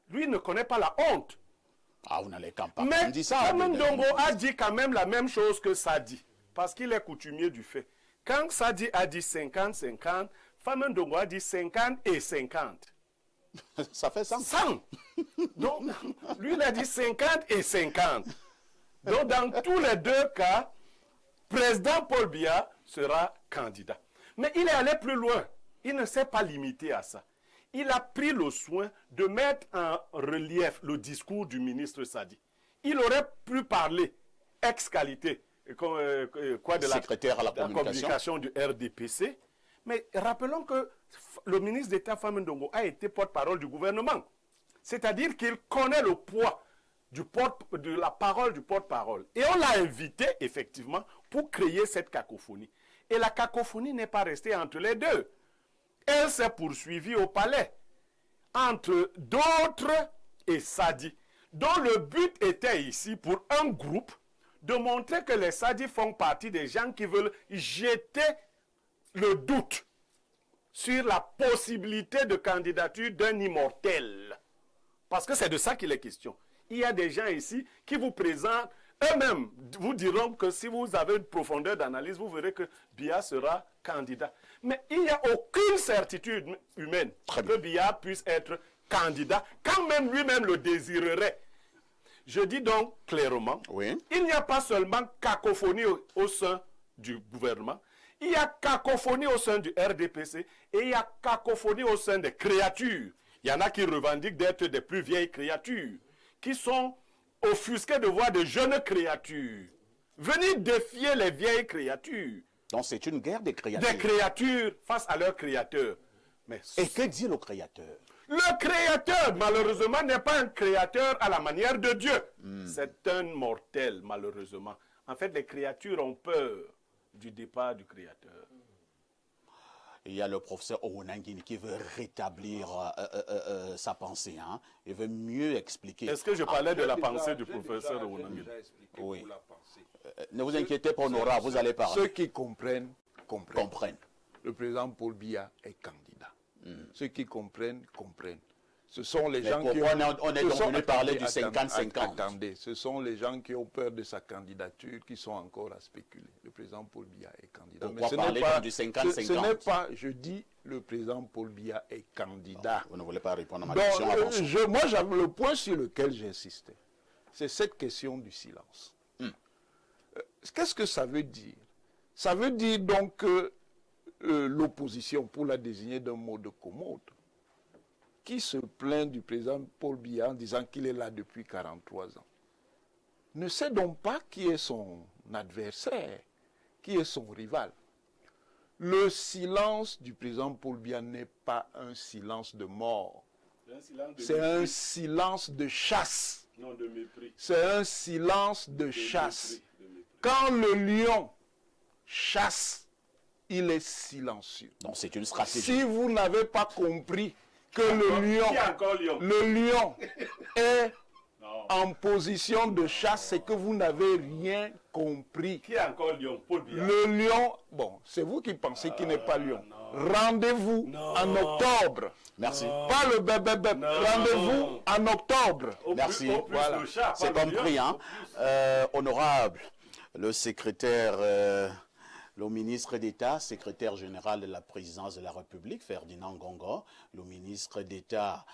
Lui ne connaît pas la honte. Ah, vous n'allez pas Mais dire ça. Famon Ndongo a dit quand même la même chose que Sadi. Parce qu'il est coutumier du fait. Quand Sadi a dit 50-50, Famon Ndongo a dit 50 et 50. Ça fait 100. 100. Donc, lui, il a dit 50 et 50. Donc, dans tous les deux cas, président Paul Biya sera candidat. Mais il est allé plus loin. Il ne s'est pas limité à ça. Il a pris le soin de mettre en relief le discours du ministre Sadi. Il aurait pu parler ex-qualité de secrétaire à la communication du RDPC. Mais rappelons que le ministre d'État Famon Ndongo a été porte-parole du gouvernement. C'est-à-dire qu'il connaît le poids de la parole du porte-parole. Et on l'a invité, effectivement, pour créer cette cacophonie. Et la cacophonie n'est pas restée entre les deux. Elle s'est poursuivie au palais, entre d'autres et Sadi, dont le but était ici, pour un groupe, de montrer que les Sadi font partie des gens qui veulent jeter le doute sur la possibilité de candidature d'un immortel. Parce que c'est de ça qu'il est question. Il y a des gens ici qui vous présentent, eux-mêmes vous diront que si vous avez une profondeur d'analyse, vous verrez que Biya sera candidat. Mais il n'y a aucune certitude humaine que Biya puisse être candidat, quand même lui-même le désirerait. Je dis donc clairement, il n'y a pas seulement cacophonie au sein du gouvernement, il y a cacophonie au sein du RDPC et il y a cacophonie au sein des créatures. Il y en a qui revendiquent d'être des plus vieilles créatures, qui sont offusqués de voir de jeunes créatures venir défier les vieilles créatures. Donc c'est une guerre des créatures. Des créatures face à leur créateur. Mais et que dit le créateur? Le créateur, malheureusement, n'est pas un créateur à la manière de Dieu. C'est un mortel, malheureusement. En fait, les créatures ont peur du départ du créateur. Il y a le professeur Owonangini qui veut rétablir sa pensée. Hein. Il veut mieux expliquer. Est-ce que je parlais de la pensée du professeur Owonangini? Oui. Ne vous inquiétez pas, Nora, vous allez parler. Ceux qui comprennent. Le président Paul Biya est candidat. Ceux qui comprennent. Ce sont les gens qui on est donc venu parler du 50-50. Attendez, ce sont les gens qui ont peur de sa candidature qui sont encore à spéculer. Le président Paul Biya est candidat. Pourquoi parler du 50-50? Ce n'est pas, je dis, le président Paul Biya est candidat. Vous ne voulez pas répondre à ma question? Moi, j'avais le point sur lequel j'insistais. C'est cette question du silence. Qu'est-ce que ça veut dire? Ça veut dire donc que l'opposition, pour la désigner d'un mot de commode, qui se plaint du président Paul Biya en disant qu'il est là depuis 43 ans, ne sait donc pas qui est son adversaire, qui est son rival. Le silence du président Paul Biya n'est pas un silence de mort. C'est un silence de chasse. Non, de mépris. C'est un silence de chasse. Quand le lion chasse, il est silencieux. Donc c'est une stratégie. Si vous n'avez pas compris que le lion est en position de chasse, c'est que vous n'avez rien compris. Qui est encore lion? Paul Biya. Le lion, bon, c'est vous qui pensez qu'il n'est pas lion. Rendez-vous en octobre. Merci. Pas le bébé. Rendez-vous en octobre. Merci. Voilà. C'est compris, hein. Honorable, le secrétaire... le ministre d'État, secrétaire général de la présidence de la République, Ferdinand Ngongo, le ministre d'État,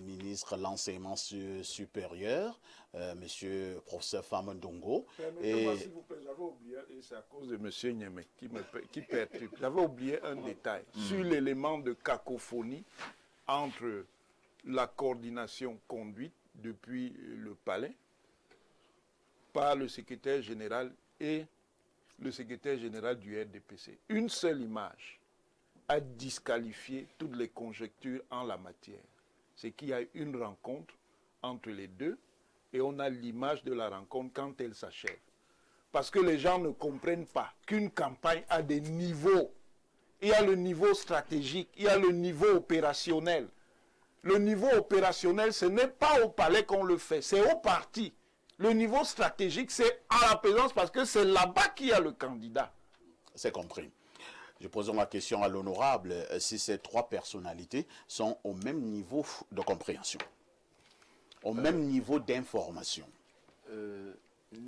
ministre de l'enseignement supérieur, monsieur professeur Famon Ndongo. Permettez-moi, s'il vous plaît, j'avais oublié, et c'est à cause de monsieur Niamé qui perturbe. J'avais oublié un détail sur l'élément de cacophonie entre la coordination conduite depuis le palais par le secrétaire général et le secrétaire général du RDPC. Une seule image a disqualifié toutes les conjectures en la matière. C'est qu'il y a une rencontre entre les deux et on a l'image de la rencontre quand elle s'achève. Parce que les gens ne comprennent pas qu'une campagne a des niveaux. Il y a le niveau stratégique, il y a le niveau opérationnel. Le niveau opérationnel, ce n'est pas au palais qu'on le fait, c'est au parti. Le niveau stratégique, c'est à la présence parce que c'est là-bas qu'il y a le candidat. C'est compris. Je pose la question à l'honorable, si ces trois personnalités sont au même niveau de compréhension. au même niveau d'information.